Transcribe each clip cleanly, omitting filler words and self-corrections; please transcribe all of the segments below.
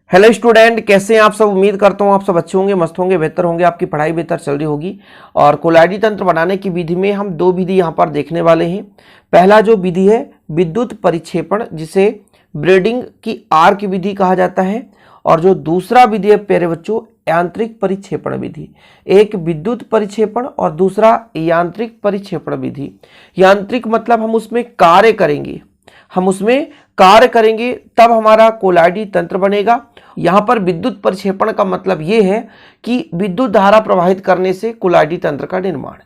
Hello student, कैसे हैं आप सब। उम्मीद करता हूं आप सब अच्छे होंगे, मस्त होंगे, बेहतर होंगे, आपकी पढ़ाई बेहतर चल रही होगी। और कोलाइडी तंत्र बनाने की विधि में हम दो विधि यहां पर देखने वाले हैं। पहला जो विधि है विद्युत परिक्षेपण, जिसे ब्रेडिंग की आर्क विधि कहा जाता है। और जो दूसरा विधि है प्यारे बच्चों, यांत्रिक परिक्षेपण विधि। एक विद्युत परिक्षेपण और दूसरा यांत्रिक परिक्षेपण विधि। यांत्रिक मतलब हम उसमें कार्य करेंगे, तब हमारा कोलाइडी तंत्र बनेगा। यहां पर विद्युत परिक्षेपण का मतलब यह है कि विद्युत धारा प्रवाहित करने से कोलाइडी तंत्र का निर्माण।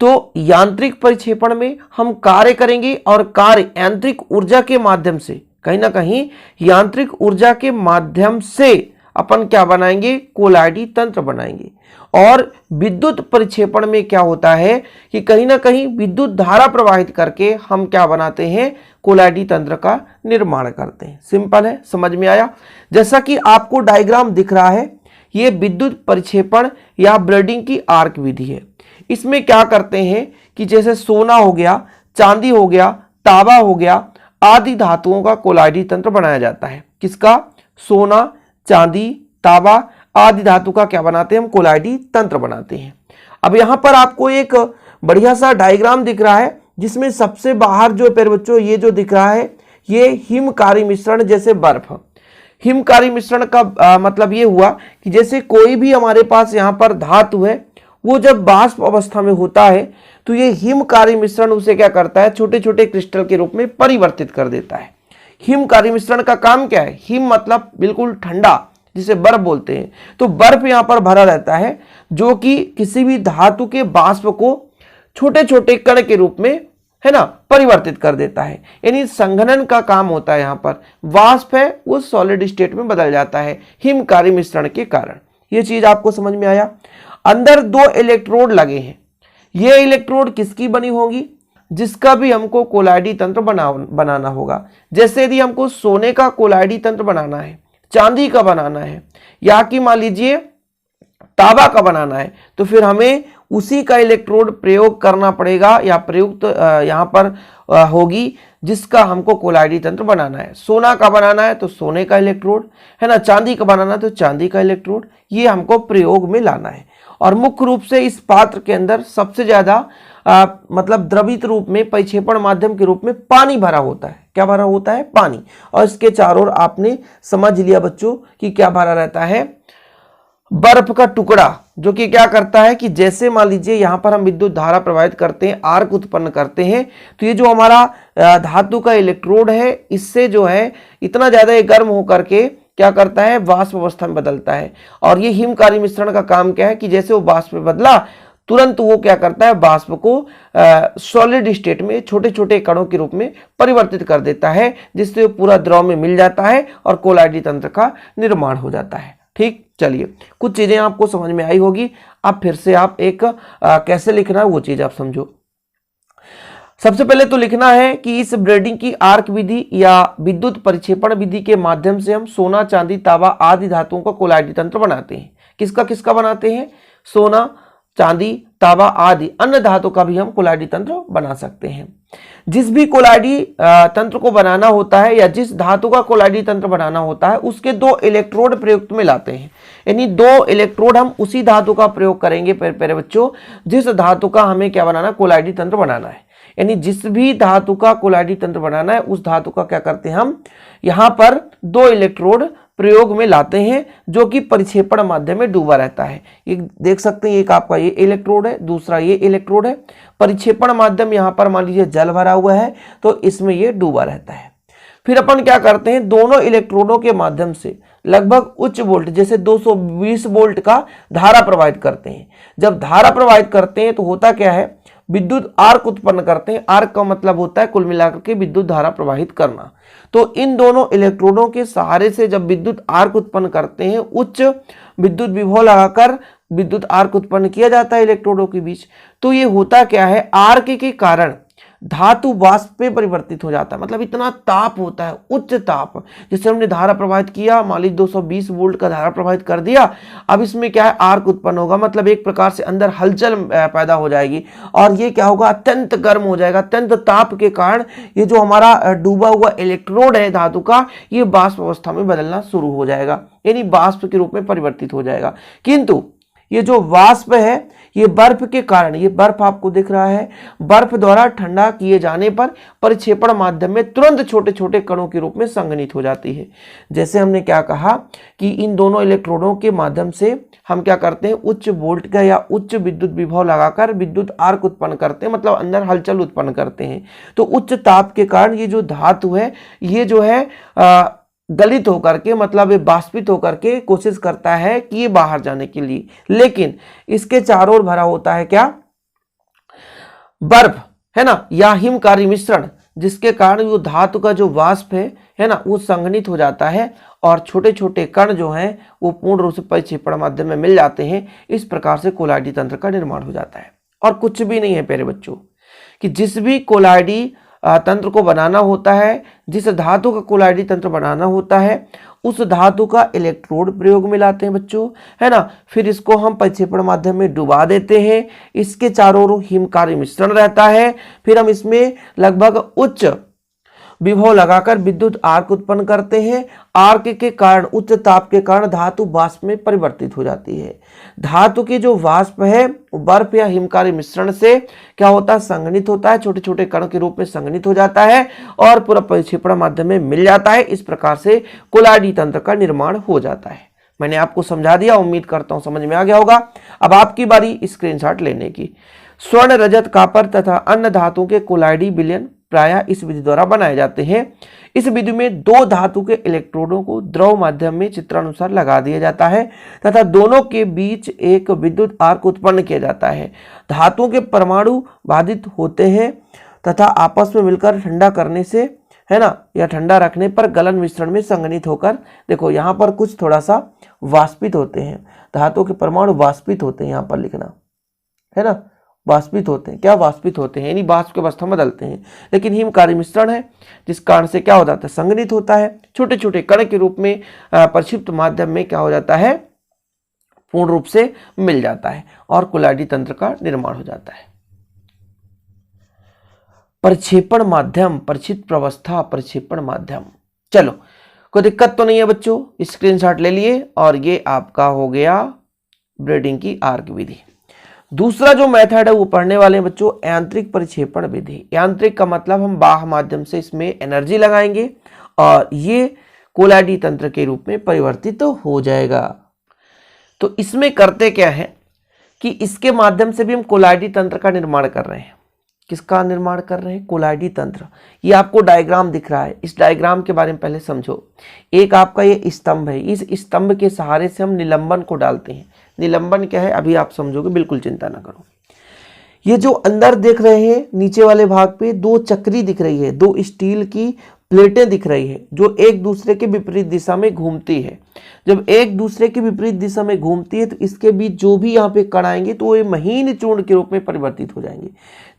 तो यांत्रिक परिक्षेपण में हम कार्य करेंगे और कार्य यांत्रिक ऊर्जा के माध्यम से, कहीं ना कहीं यांत्रिक ऊर्जा के माध्यम से अपन क्या बनाएंगे, कोलाइडी तंत्र बनाएंगे। और विद्युत परिक्षेपण में क्या होता है कि कहीं ना कहीं विद्युत धारा प्रवाहित करके हम क्या बनाते हैं, कोलाइडी तंत्र का निर्माण करते हैं। सिंपल है, समझ में आया। जैसा कि आपको डायग्राम दिख रहा है, ये विद्युत परिक्षेपण या ब्रेडिंग की आर्क विधि है। इसमें क्या करते हैं कि जैसे सोना हो गया, चांदी हो गया, तांबा हो गया, आदि धातुओं का कोलाइडी तंत्र बनाया जाता है। किसका? सोना, चांदी, तांबा आदि धातु का क्या बनाते हैं हम, कोलाइडी तंत्र बनाते हैं। अब यहां पर आपको एक बढ़िया सा डायग्राम दिख रहा है, जिसमें सबसे बाहर जो प्यारे बच्चों ये जो दिख रहा है, ये हिमकारी मिश्रण जैसे बर्फ। हिमकारी मिश्रण का मतलब ये हुआ कि जैसे कोई भी हमारे पास यहाँ पर धातु है, वो जब वाष्प अवस्था में होता है तो ये हिमकारी मिश्रण उसे क्या करता है, छोटे छोटे क्रिस्टल के रूप में परिवर्तित कर देता है। हिमकारी मिश्रण का काम क्या है? हिम मतलब बिल्कुल ठंडा, जिसे बर्फ बोलते हैं। तो बर्फ यहाँ पर भरा रहता है, जो कि किसी भी धातु के वाष्प को छोटे छोटे कण के रूप में, है ना, परिवर्तित कर देता है। यानी संघनन का काम होता है। यहाँ पर वाष्प है वो सॉलिड स्टेट में बदल जाता है हिमकारी मिश्रण के कारण। ये चीज आपको समझ में आया। अंदर दो इलेक्ट्रोड लगे हैं। ये इलेक्ट्रोड किसकी बनी होगी? जिसका भी हमको कोलाइडी तंत्र बनाना होगा। जैसे यदि हमको सोने का कोलाइडी तंत्र बनाना है, चांदी का बनाना है, या कि मान लीजिए तांबा का बनाना है, तो फिर हमें उसी का इलेक्ट्रोड प्रयोग करना पड़ेगा, या प्रयुक्त यहाँ पर होगी, जिसका हमको कोलाइडी तंत्र बनाना है। सोना का बनाना है तो सोने का इलेक्ट्रोड, है ना, चांदी का बनाना है तो चांदी का इलेक्ट्रोड, ये हमको प्रयोग में लाना है। और मुख्य रूप से इस पात्र के अंदर सबसे ज्यादा मतलब द्रवित रूप में, परिक्षेपण माध्यम के रूप में पानी भरा होता है। क्या भरा होता है? पानी। और इसके चारों ओर आपने समझ लिया बच्चों कि क्या भरा रहता है, बर्फ का टुकड़ा, जो कि क्या करता है कि जैसे मान लीजिए यहां पर हम विद्युत धारा प्रवाहित करते हैं, आर्क उत्पन्न करते हैं, तो ये जो हमारा धातु का इलेक्ट्रोड है, इससे जो है इतना ज्यादा ये गर्म होकर के क्या करता है, वाष्प अवस्था में बदलता है। और ये हिमकारी मिश्रण का काम क्या है कि जैसे वो वाष्प में बदला, तुरंत वो क्या करता है, वाष्प को सॉलिड स्टेट में छोटे छोटे कणों के रूप में परिवर्तित कर देता है, जिससे वो पूरा द्रव में मिल जाता है और कोलाइडी तंत्र का निर्माण हो जाता है। ठीक, चलिए कुछ चीजें आपको समझ में आई होगी। अब फिर से आप एक कैसे लिखना है वो चीज आप समझो। सबसे पहले तो लिखना है कि इस ब्रेडिंग की आर्क विधि या विद्युत परिक्षेपण विधि के माध्यम से हम सोना, चांदी, तांबा आदि धातुओं का कोलाइडी तंत्र बनाते हैं। किसका किसका बनाते हैं? सोना, चांदी, तांबा आदि अन्य धातु का भी हम कोलाइडी तंत्र बना सकते हैं। जिस भी कोलाइडी तंत्र को बनाना होता है, या जिस धातु का कोलाइडी तंत्र बनाना होता है, उसके दो इलेक्ट्रोड प्रयुक्त में लाते हैं। यानी दो इलेक्ट्रोड हम उसी धातु का प्रयोग करेंगे प्यारे बच्चों, जिस धातु का हमें क्या बनाना, कोलाइडी तंत्र बनाना है। यानी जिस भी धातु का कोलाइडी तंत्र बनाना है, उस धातु का क्या करते हैं हम, यहाँ पर दो इलेक्ट्रोड प्रयोग में लाते हैं, जो कि परिक्षेपण माध्यम में डूबा रहता है। ये देख सकते हैं, एक आपका ये इलेक्ट्रोड है, दूसरा ये इलेक्ट्रोड है। परिक्षेपण माध्यम यहाँ पर मान लीजिए जल भरा हुआ है, तो इसमें ये डूबा रहता है। फिर अपन क्या करते हैं, दोनों इलेक्ट्रोडों के माध्यम से लगभग उच्च वोल्ट, जैसे 220 वोल्ट का धारा प्रवाहित करते हैं। जब धारा प्रवाहित करते हैं तो होता क्या है, विद्युत आर्क उत्पन्न करते हैं। आर्क का मतलब होता है कुल मिलाकर के विद्युत धारा प्रवाहित करना। तो इन दोनों इलेक्ट्रोडों के सहारे से जब विद्युत आर्क उत्पन्न करते हैं, उच्च विद्युत विभव लगाकर विद्युत आर्क उत्पन्न किया जाता है इलेक्ट्रोडों के बीच। तो ये होता क्या है, आर्क के कारण धातु वाष्प में परिवर्तित हो जाता है। मतलब इतना ताप होता है, उच्च ताप, जैसे हमने धारा प्रवाहित किया, मान लीजिए 220 वोल्ट का धारा प्रवाहित कर दिया, अब इसमें क्या है, आर्क उत्पन्न होगा, मतलब एक प्रकार से अंदर हलचल पैदा हो जाएगी और ये क्या होगा, अत्यंत गर्म हो जाएगा। अत्यंत ताप के कारण ये जो हमारा डूबा हुआ इलेक्ट्रोड है धातु का, ये वाष्प अवस्था में बदलना शुरू हो जाएगा, यानी वाष्प के रूप में परिवर्तित हो जाएगा। किंतु ये जो वाष्प है, ये बर्फ के कारण, ये बर्फ आपको दिख रहा है, बर्फ द्वारा ठंडा किए जाने पर परिक्षेपण माध्यम में तुरंत छोटे छोटे कणों के रूप में संघनित हो जाती है। जैसे हमने क्या कहा कि इन दोनों इलेक्ट्रोडों के माध्यम से हम क्या करते हैं, उच्च वोल्ट का या उच्च विद्युत विभव लगाकर विद्युत आर्क उत्पन्न करते हैं, मतलब अंदर हलचल उत्पन्न करते हैं। तो उच्च ताप के कारण ये जो धातु है, ये जो है गलित होकर के, मतलब ये बाष्पित होकर के कोशिश करता है कि ये बाहर जाने के लिए, लेकिन इसके चारों ओर भरा होता है क्या, बर्फ, है ना, या हिमकारी मिश्रण, जिसके कारण वो धातु का जो वाष्प है ना, वो संघनित हो जाता है और छोटे छोटे कण जो हैं वो पूर्ण रूप से परिक्षेपण माध्यम में मिल जाते हैं। इस प्रकार से कोलाइडी तंत्र का निर्माण हो जाता है। और कुछ भी नहीं है प्यारे बच्चों, कि जिस भी कोलाइडी तंत्र को बनाना होता है, जिस धातु का कोलाइडी तंत्र बनाना होता है, उस धातु का इलेक्ट्रोड प्रयोग में लाते हैं बच्चों, है ना, फिर इसको हम परिक्षेपण माध्यम में डुबा देते हैं, इसके चारों ओर हिमकारी मिश्रण रहता है, फिर हम इसमें लगभग उच्च विभव लगाकर विद्युत आर्क उत्पन्न करते हैं। आर्क के कारण, उच्च ताप के कारण धातु वाष्प में परिवर्तित हो जाती है। धातु की जो वाष्प है बर्फ या हिमकारी मिश्रण से क्या होता है, संघनित होता है, छोटे छोटे कण के रूप में संघनित हो जाता है और पूरा परिक्षेपण माध्यम में मिल जाता है। इस प्रकार से कोलाइडी तंत्र का निर्माण हो जाता है। मैंने आपको समझा दिया, उम्मीद करता हूं समझ में आ गया होगा। अब आपकी बारी स्क्रीनशॉट लेने की। स्वर्ण, रजत, कॉपर तथा अन्य धातुओं के कोलाइडी विलयन प्रायः इस विधि द्वारा बनाए जाते हैं। इस विधि में दो धातु के इलेक्ट्रोडों को द्रव माध्यम में चित्रानुसार लगा दिया जाता है तथा दोनों के बीच एक विद्युत आर्क उत्पन्न किया जाता है। धातुओं के परमाणु बाधित होते हैं तथा आपस में मिलकर ठंडा करने से, है ना, या ठंडा रखने पर गलन मिश्रण में संघनित होकर, देखो यहाँ पर कुछ थोड़ा सा वाष्पित होते हैं, धातुओं के परमाणु वाष्पित होते हैं, यहाँ पर लिखना है ना, वाष्पित होते हैं। क्या वाष्पित होते हैं, यानी वाष्प की अवस्था में बदलते हैं। लेकिन हिमकारी मिश्रण है, जिस कारण से क्या हो जाता है, संघनित होता है, छोटे छोटे कण के रूप में प्रक्षिप्त माध्यम में क्या हो जाता है, पूर्ण रूप से मिल जाता है और कोलाइडी तंत्र का निर्माण हो जाता है। प्रक्षेपण माध्यम, परिचित प्रवस्था, प्रक्षेपण माध्यम। चलो, कोई दिक्कत तो नहीं है बच्चों, स्क्रीनशॉट ले लिए। और ये आपका हो गया ब्रेडिंग की आर्क विधि। दूसरा जो मेथड है वो पढ़ने वाले हैं बच्चों, यांत्रिक परिक्षेपण विधि। यांत्रिक का मतलब हम बाह्य माध्यम से इसमें एनर्जी लगाएंगे और ये कोलाइडी तंत्र के रूप में परिवर्तित तो हो जाएगा। तो इसमें करते क्या है कि इसके माध्यम से भी हम कोलाइडी तंत्र का निर्माण कर रहे हैं। किसका निर्माण कर रहे हैं, कोलाइडी तंत्र। ये आपको डायग्राम दिख रहा है, इस डायग्राम के बारे में पहले समझो। एक आपका ये स्तंभ है, इस स्तंभ के सहारे से हम निलंबन को डालते हैं। निलंबन क्या है अभी आप समझोगे, बिल्कुल चिंता ना करो। ये जो अंदर देख रहे हैं नीचे वाले भाग पे दो चक्री दिख रही है, दो स्टील की प्लेटें दिख रही है जो एक दूसरे के विपरीत दिशा में घूमती है। जब एक दूसरे के विपरीत दिशा में घूमती है तो इसके बीच जो भी यहाँ पे कण आएंगे तो ये महीन चूर्ण के रूप में परिवर्तित हो जाएंगे।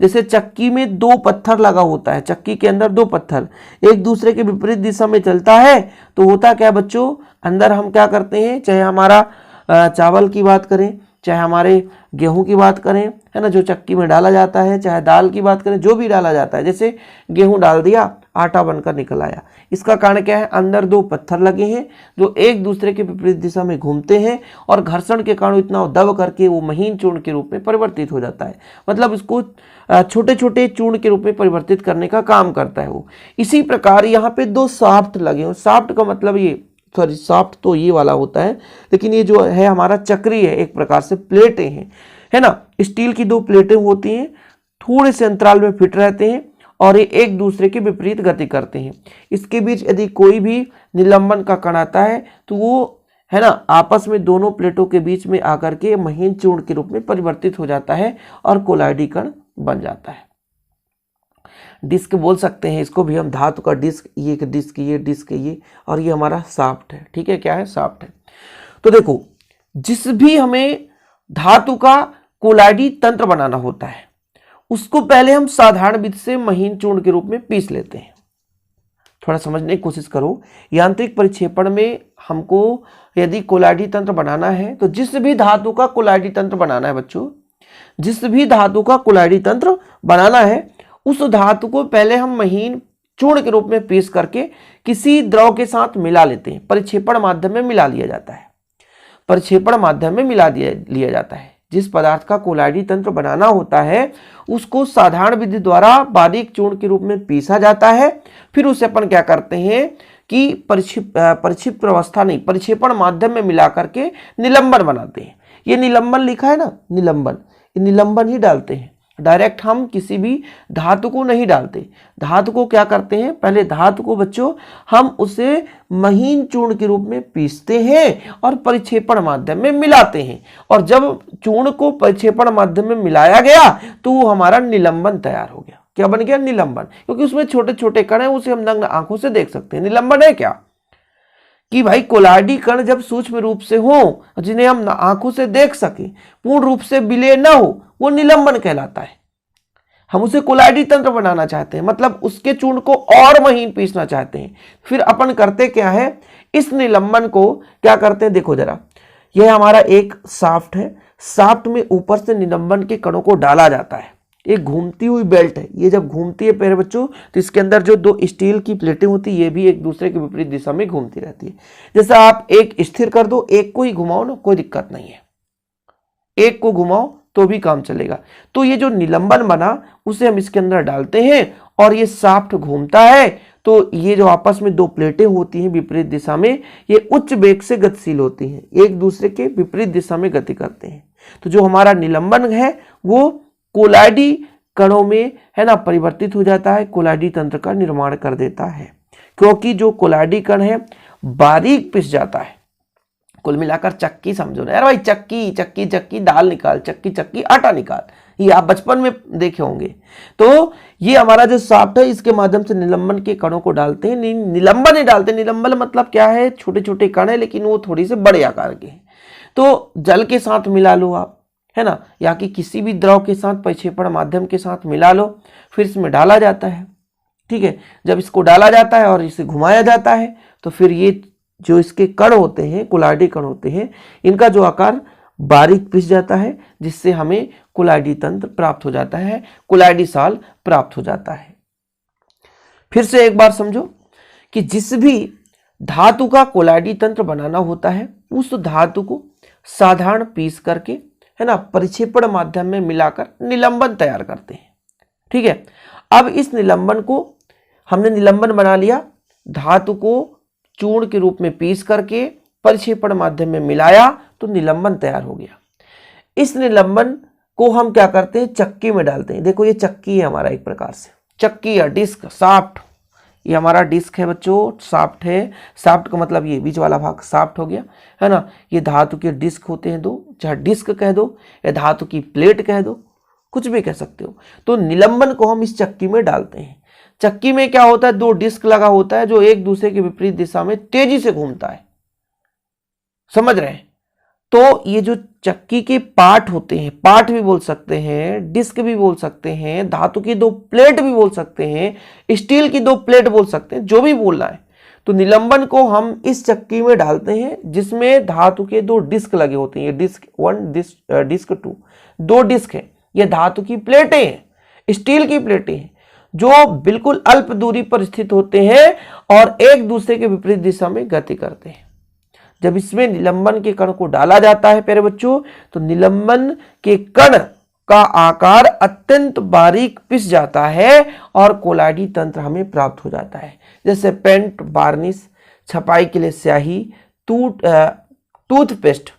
जैसे चक्की में दो पत्थर लगा होता है, चक्की के अंदर दो पत्थर एक दूसरे के विपरीत दिशा में चलता है तो होता क्या बच्चों, अंदर हम क्या करते हैं, चाहे हमारा चावल की बात करें, चाहे हमारे गेहूं की बात करें, है ना, जो चक्की में डाला जाता है, चाहे दाल की बात करें, जो भी डाला जाता है, जैसे गेहूं डाल दिया आटा बनकर निकल आया। इसका कारण क्या है, अंदर दो पत्थर लगे हैं जो एक दूसरे के विपरीत दिशा में घूमते हैं और घर्षण के कारण इतना दब करके वो महीन चूर्ण के रूप में परिवर्तित हो जाता है। मतलब इसको छोटे छोटे चूर्ण के रूप में परिवर्तित करने का काम करता है वो। इसी प्रकार यहाँ पे दो शाफ्ट लगे हैं। शाफ्ट का मतलब ये, सॉरी शाफ्ट तो ये वाला होता है, लेकिन ये जो है हमारा चक्री है, एक प्रकार से प्लेटें हैं, है ना, स्टील की दो प्लेटें होती हैं, थोड़े से अंतराल में फिट रहते हैं और ये एक दूसरे के विपरीत गति करते हैं। इसके बीच यदि कोई भी निलंबन का कण आता है तो वो, है ना, आपस में दोनों प्लेटों के बीच में आकर के महीन चूर्ण के रूप में परिवर्तित हो जाता है और कोलाइडी कण बन जाता है। डिस्क बोल सकते हैं इसको भी हम, धातु का डिस्क, ये एक डिस्क, ये डिस्क, ये, और ये हमारा शाफ्ट है। ठीक है, क्या है, शाफ्ट है। तो देखो, जिस भी हमें धातु का कोलाइडी तंत्र बनाना होता है उसको पहले हम साधारण विधि से महीन चूर्ण के रूप में पीस लेते हैं। थोड़ा समझने की कोशिश करो। यांत्रिक परिक्षेपण में हमको यदि कोलाइडी तंत्र बनाना है तो जिस भी धातु का कोलाइडी तंत्र बनाना है बच्चों, जिस भी धातु का कोलाइडी तंत्र बनाना है उस धातु को पहले हम महीन चूर्ण के रूप में पीस करके किसी द्रव के साथ मिला लेते हैं। परिक्षेपण माध्यम में मिला लिया जाता है। परिक्षेपण माध्यम में मिला लिया जाता है। जिस पदार्थ का कोलाइडी तंत्र बनाना होता है उसको साधारण विधि द्वारा बारीक चूर्ण के रूप में पीसा जाता है। फिर उसे अपन क्या करते हैं कि परिक्षिप्त अवस्था नहीं, परिक्षेपण माध्यम में मिला करके निलंबन बनाते हैं। ये निलंबन लिखा है ना, निलंबन, ये निलंबन ही डालते हैं। डायरेक्ट हम किसी भी धातु को नहीं डालते। धातु को क्या करते हैं, पहले धातु को बच्चों हम उसे महीन चूर्ण के रूप में पीसते हैं और परिक्षेपण माध्यम में मिलाते हैं। और जब चूर्ण को परिक्षेपण माध्यम में मिलाया गया तो वो हमारा निलंबन तैयार हो गया। क्या बन गया, निलंबन, क्योंकि उसमें छोटे छोटे कण हैं, उसे हम नग्न आंखों से देख सकते हैं। निलंबन है क्या कि भाई कोलाइडी कण जब सूक्ष्म रूप से हो, जिन्हें हम आंखों से देख सके, पूर्ण रूप से विलय न हो, वो निलंबन कहलाता है। हम उसे कोलाइडी तंत्र बनाना चाहते हैं, मतलब उसके चूर्ण को और महीन पीसना चाहते हैं। फिर अपन करते क्या है, इस निलंबन को क्या करते हैं, देखो जरा, यह हमारा एक शाफ्ट है। शाफ्ट में ऊपर से निलंबन के कणों को डाला जाता है। एक घूमती हुई बेल्ट है। ये जब घूमती है प्यारे बच्चों तो इसके अंदर जो दो स्टील की प्लेटें होती है ये भी एक दूसरे के विपरीत दिशा में घूमती रहती है। जैसे आप एक स्थिर कर दो, एक को ही घुमाओ ना, कोई दिक्कत नहीं है, एक को घुमाओ तो भी काम चलेगा। तो ये जो निलंबन बना उसे हम इसके अंदर डालते हैं और ये शाफ्ट घूमता है। तो ये जो आपस में दो प्लेटें होती हैं विपरीत दिशा में, ये उच्च वेग से गतिशील होती हैं, एक दूसरे के विपरीत दिशा में गति करते हैं। तो जो हमारा निलंबन है वो कोलाइडी कणों में है ना परिवर्तित हो जाता है, कोलाइडी तंत्र का निर्माण कर देता है। क्योंकि जो कोलाइडी कण है बारीक पिस जाता है। कुल मिलाकर चक्की समझो ना यार भाई, चक्की चक्की चक्की दाल निकाल, चक्की चक्की आटा निकाल, ये आप बचपन में देखे होंगे। तो ये हमारा जो शाफ्ट है इसके माध्यम से निलंबन के कणों को डालते हैं। निलंबन नहीं डालते, निलंबन मतलब क्या है, छोटे छोटे कण है लेकिन वो थोड़ी से बड़े आकार के हैं। तो जल के साथ मिला लो आप, है ना, या कि किसी भी द्रव के साथ परिक्षेपण माध्यम के साथ मिला लो, फिर इसमें डाला जाता है। ठीक है, जब इसको डाला जाता है और इसे घुमाया जाता है तो फिर ये जो इसके कण होते हैं, कोलाइडी कण होते हैं, इनका जो आकार बारीक पिस जाता है, जिससे हमें कोलाइडी तंत्र प्राप्त हो जाता है, कोलाइडी साल प्राप्त हो जाता है। फिर से एक बार समझो कि जिस भी धातु का कोलाइडी तंत्र बनाना होता है उस धातु को साधारण पीस करके, है ना, परिक्षेपण माध्यम में मिलाकर निलंबन तैयार करते हैं। ठीक है, अब इस निलंबन को हमने निलंबन बना लिया, धातु को चूर्ण के रूप में पीस करके परिक्षेपण माध्यम में मिलाया तो निलंबन तैयार हो गया। इस निलंबन को हम क्या करते हैं, चक्की में डालते हैं। देखो ये चक्की है हमारा, एक प्रकार से चक्की या डिस्क, शाफ्ट, ये हमारा डिस्क है बच्चों, शाफ्ट है। शाफ्ट का मतलब ये बीच वाला भाग शाफ्ट हो गया, है ना। ये धातु के डिस्क होते हैं दो, चाहे डिस्क कह दो या धातु की प्लेट कह दो, कुछ भी कह सकते हो। तो निलंबन को हम इस चक्की में डालते हैं। चक्की में क्या होता है, दो डिस्क लगा होता है जो एक दूसरे के विपरीत दिशा में तेजी से घूमता है, समझ रहे हैं। तो ये जो चक्की के पार्ट होते हैं, पार्ट भी बोल सकते हैं, डिस्क भी बोल सकते हैं, धातु की दो प्लेट भी बोल सकते हैं, स्टील की दो प्लेट बोल सकते हैं, जो भी बोलना है। तो निलंबन को हम इस चक्की में डालते हैं जिसमें धातु के दो डिस्क लगे होते हैं। ये डिस्क 1, डिस्क 2, दो डिस्क है। ये धातु की प्लेटें हैं, स्टील की प्लेटें हैं जो बिल्कुल अल्प दूरी पर स्थित होते हैं और एक दूसरे के विपरीत दिशा में गति करते हैं। जब इसमें निलंबन के कण को डाला जाता है प्यारे बच्चों तो निलंबन के कण का आकार अत्यंत बारीक पिस जाता है और कोलाइडी तंत्र हमें प्राप्त हो जाता है। जैसे पेंट, वार्निश, छपाई के लिए स्याही, टूथपेस्ट,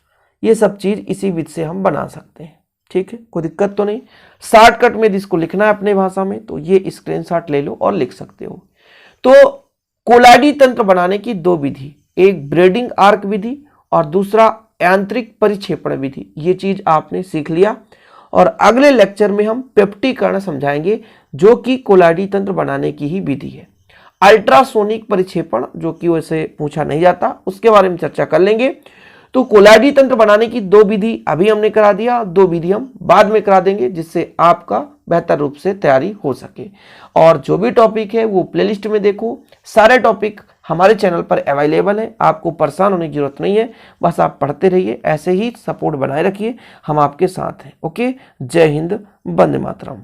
ये सब चीज इसी विधि से हम बना सकते हैं। ठीक है, कोई दिक्कत तो नहीं। शॉर्टकट में इसको लिखना है अपने भाषा में तो ये स्क्रीनशॉट ले लो और लिख सकते हो। तो कोलाइडी तंत्र बनाने की दो विधि, एक ब्रेडिंग आर्क विधि और दूसरा यांत्रिक परिक्षेपण विधि, ये चीज आपने सीख लिया। और अगले लेक्चर में हम पेप्टीकरण समझाएंगे जो कि कोलाइडी तंत्र बनाने की ही विधि है। अल्ट्रासोनिक परिक्षेपण जो कि वैसे पूछा नहीं जाता, उसके बारे में चर्चा कर लेंगे। तो कोलाइडी तंत्र बनाने की दो विधि अभी हमने करा दिया, दो विधि हम बाद में करा देंगे जिससे आपका बेहतर रूप से तैयारी हो सके। और जो भी टॉपिक है वो प्लेलिस्ट में देखो, सारे टॉपिक हमारे चैनल पर अवेलेबल है, आपको परेशान होने की जरूरत नहीं है, बस आप पढ़ते रहिए, ऐसे ही सपोर्ट बनाए रखिए, हम आपके साथ हैं। ओके, जय हिंद, वंदे मातरम।